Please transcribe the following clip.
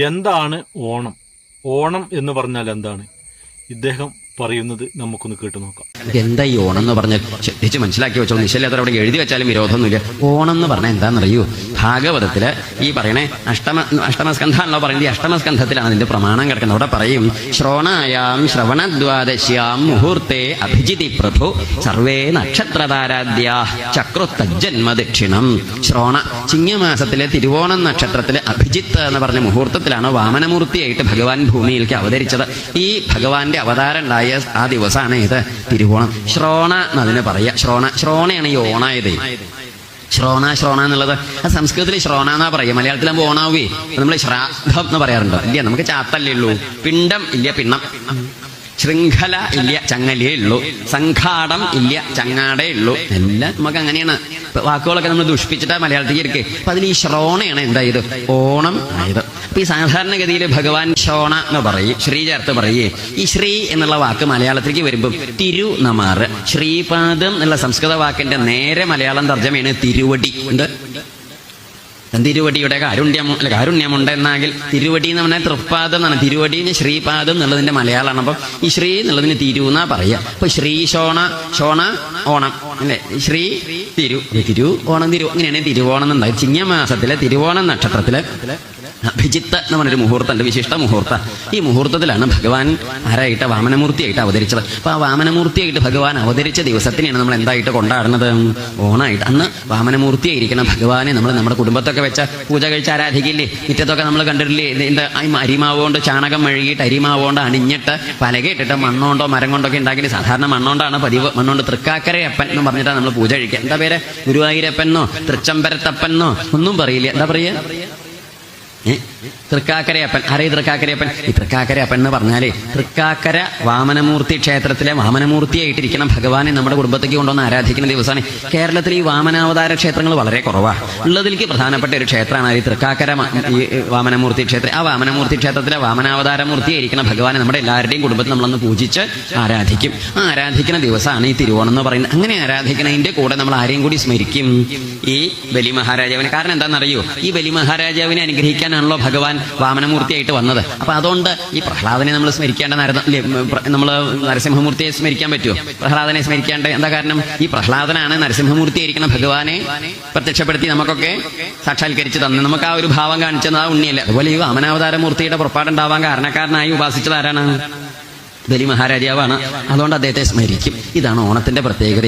എന്താണ് ഓണം? ഓണം എന്ന് പറഞ്ഞാൽ എന്താണ്? ഇദ്ദേഹം പറയുന്നത് നമുക്കൊന്ന് കേട്ടു നോക്കാം. എന്താ ഈ ഓണം എന്ന് പറഞ്ഞാൽ ശ്രദ്ധിച്ച് മനസ്സിലാക്കി വെച്ചോ. നിശ്ചലത്ര അവിടെ എഴുതി വെച്ചാലും വിരോധമൊന്നുമില്ല. ഓണം എന്ന് പറഞ്ഞാൽ എന്താണെന്നറിയൂ? ഭാഗവതത്തില് ഈ പറയണേ അഷ്ടമസ്കന്ധാണല്ലോ പറയുന്നത്. ഈ അഷ്ടമസ്കന്ധത്തിലാണ് ഇതിന്റെ പ്രമാണം കിടക്കുന്നത്. അവിടെ പറയും, ശ്രോണായാം ശ്രവണദ്വാദശ്യാം മുഹൂർത്തേ അഭിജിതി പ്രഭു സർവേ നക്ഷത്രതാരാദ്യാ ചക്രുത്തജ്ജന്മ ദക്ഷിണം. ശ്രോണ ചിങ്ങമാസത്തിലെ തിരുവോണം നക്ഷത്രത്തിലെ അഭിജിത്ത് എന്ന് പറഞ്ഞ മുഹൂർത്തത്തിലാണ് വാമനമൂർത്തിയായിട്ട് ഭഗവാൻ ഭൂമിയിലേക്ക് അവതരിച്ചത്. ഈ ഭഗവാന്റെ അവതാരം ഉണ്ടായ ആ ദിവസമാണ് ഇത് തിരുവോണം. ശ്രോണ എന്നതിന് പറയാ. ശ്രോണയാണ് ഈ ഓണായത്. ശ്രോണ എന്നുള്ളത് സംസ്കൃതത്തിൽ ശ്രോണ എന്നാ പറയുക. മലയാളത്തിലാകുമ്പോൾ ഓണാവേ നമ്മൾ ശ്രാദ്ധം എന്ന് പറയാറുണ്ടോ? ഇല്ല, നമുക്ക് ചാത്തല്ലേ ഉള്ളൂ. പിണ്ടം ഇല്ല, പിണ്ണം. ശൃംഖല ഇല്ല, ചങ്ങലേ ഉള്ളൂ. സംഘാടം ഇല്ല, ചങ്ങാടേ ഉള്ളൂ. എല്ലാം നമുക്ക് അങ്ങനെയാണ്. വാക്കുകളൊക്കെ നമ്മൾ ദുഷ്പിച്ചിട്ടാ മലയാളത്തിൽ ഇരിക്കെ. അപ്പൊ അതിൽ ഈ ശ്രോണയാണ് എന്തായത്? ഓണം ആയത്. അപ്പൊ ഈ സാധാരണഗതിയിൽ ഭഗവാൻ ശ്രോണ എന്ന് പറയും, ശ്രീ ചേർത്ത് പറയേ. ഈ ശ്രീ എന്നുള്ള വാക്ക് മലയാളത്തിലേക്ക് വരുമ്പം തിരുനമാറ്. ശ്രീപാദം എന്നുള്ള സംസ്കൃത വാക്കിന്റെ നേരെ മലയാളം തർജ്ജമയാണ് തിരുവടി. ഉണ്ട് തിരുവടിയുടെ കാരുണ്യമുണ്ട് എന്നാങ്കിൽ തിരുവടി എന്ന് പറഞ്ഞാൽ തൃപ്പാദം എന്നാണ്. തിരുവടിന് ശ്രീപാദം എന്നുള്ളതിന്റെ മലയാളമാണ്. അപ്പൊ ഈ ശ്രീ എന്നുള്ളതിന് തിരു എന്നാ പറയാ. അപ്പൊ ശ്രീ ശോണ ഓണം അല്ലെ? ശ്രീ തിരു ഓണം തിരു, അങ്ങനെയാണ് തിരുവോണം എന്നുണ്ടായത്. ചിങ്ങമാസത്തിലെ തിരുവോണം നക്ഷത്രത്തില് അഭിജിത്ത് എന്ന് പറഞ്ഞൊരു മുഹൂർത്തമുണ്ട്, വിശിഷ്ട മുഹൂർത്തം. ഈ മുഹൂർത്തത്തിലാണ് ഭഗവാൻ ആരായിട്ട്? വാമനമൂർത്തിയായിട്ട് അവതരിച്ചത്. അപ്പൊ ആ വാമനമൂർത്തിയായിട്ട് ഭഗവാൻ അവതരിച്ച ദിവസത്തിനെയാണ് നമ്മൾ എന്തായിട്ട് കൊണ്ടാടുന്നത്? ഓണായിട്ട്. അന്ന് വാമനമൂർത്തിയായിരിക്കുന്ന ഭഗവാനെ നമ്മൾ നമ്മുടെ കുടുംബത്തൊക്കെ വെച്ച പൂജ കഴിച്ച് ആരാധിക്കില്ലേ? മുറ്റത്തൊക്കെ നമ്മൾ കണ്ടിട്ടില്ലേ? ഇതിന്റെ അരിമാവ് കൊണ്ട് ചാണകം മെഴുകിയിട്ട് അരിമാവ് കൊണ്ട് അണിഞ്ഞിട്ട് പലകയിട്ടിട്ട് മണ്ണോണ്ടോ മരം കൊണ്ടൊക്കെ ഉണ്ടാക്കി. സാധാരണ മണ്ണോണ്ടാണ് പതിവ്. മണ്ണോണ്ട് തൃക്കാക്കരയപ്പൻ എന്ന് പറഞ്ഞിട്ടാണ് നമ്മൾ പൂജ കഴിക്കുക. എന്താ പേര്? ഗുരുവായൂരപ്പനോ തൃച്ചംബരത്തപ്പനോ ഒന്നും പറയില്ല. എന്താ പറയുക? തൃക്കാക്കരയപ്പൻ. ആരേ തൃക്കാക്കരയപ്പൻ? ഈ തൃക്കാക്കരയപ്പൻ എന്ന് പറഞ്ഞാലേ തൃക്കാക്കര വാമനമൂർത്തി ക്ഷേത്രത്തിലെ വാമനമൂർത്തിയായിട്ടിരിക്കണം ഭഗവാനെ നമ്മുടെ കുടുംബത്തേക്ക് കൊണ്ടുവന്ന് ആരാധിക്കുന്ന ദിവസമാണ്. കേരളത്തിൽ ഈ വാമനാവതാര ക്ഷേത്രങ്ങൾ വളരെ കുറവാണ്. ഉള്ളതിലേക്ക് പ്രധാനപ്പെട്ട ഒരു ക്ഷേത്രമാണ് ഈ തൃക്കാക്കര വാമനമൂർത്തി ക്ഷേത്രം. ആ വാമനമൂർത്തി ക്ഷേത്രത്തിലെ വാമനാവതാരമൂർത്തിയായിരിക്കണം ഭഗവാനെ നമ്മുടെ എല്ലാവരുടെയും കുടുംബത്തിൽ നമ്മളൊന്ന് പൂജിച്ച് ആരാധിക്കും. ആ ആരാധിക്കുന്ന ദിവസമാണ് ഈ തിരുവോണം എന്ന് പറയുന്നത്. അങ്ങനെ ആരാധിക്കുന്നതിന്റെ കൂടെ നമ്മൾ ആരെയും കൂടി സ്മരിക്കും? ഈ ബലി മഹാരാജാവിനെ. കാരണം എന്താണെന്നറിയോ? ഈ ബലി മഹാരാജാവിനെ അനുഗ്രഹിക്കാനാണല്ലോ ഭഗവാൻ വാമനമൂർത്തിയായിട്ട് വന്നത്. അപ്പൊ അതുകൊണ്ട് ഈ പ്രഹ്ലാദനെ നമ്മൾ സ്മരിക്കേണ്ടതായിരുന്നു. നമ്മൾ നരസിംഹമൂർത്തിയെ സ്മരിക്കാൻ പറ്റുമോ? പ്രഹ്ലാദനെ സ്മരിക്കേണ്ട എന്താ കാരണം? ഈ പ്രഹ്ലാദനാണ് നരസിംഹമൂർത്തിയായിരിക്കുന്ന ഭഗവാനെ പ്രത്യക്ഷപ്പെടുത്തി നമുക്കൊക്കെ സാക്ഷാത്കരിച്ച് തന്നെ നമുക്ക് ആ ഒരു ഭാവം കാണിച്ചത് ആ ഉണ്ണിയല്ലേ. അതുപോലെ ഈ വാമനാവതാരമൂർത്തിയുടെ പുറപ്പാടുണ്ടാവാൻ കാരണക്കാരനായി ഉപാസിച്ചത് ആരാണ്? ബലി മഹാരാജാവാണ്. അതുകൊണ്ട് അദ്ദേഹത്തെ സ്മരിക്കും. ഇതാണ് ഓണത്തിന്റെ പ്രത്യേകത.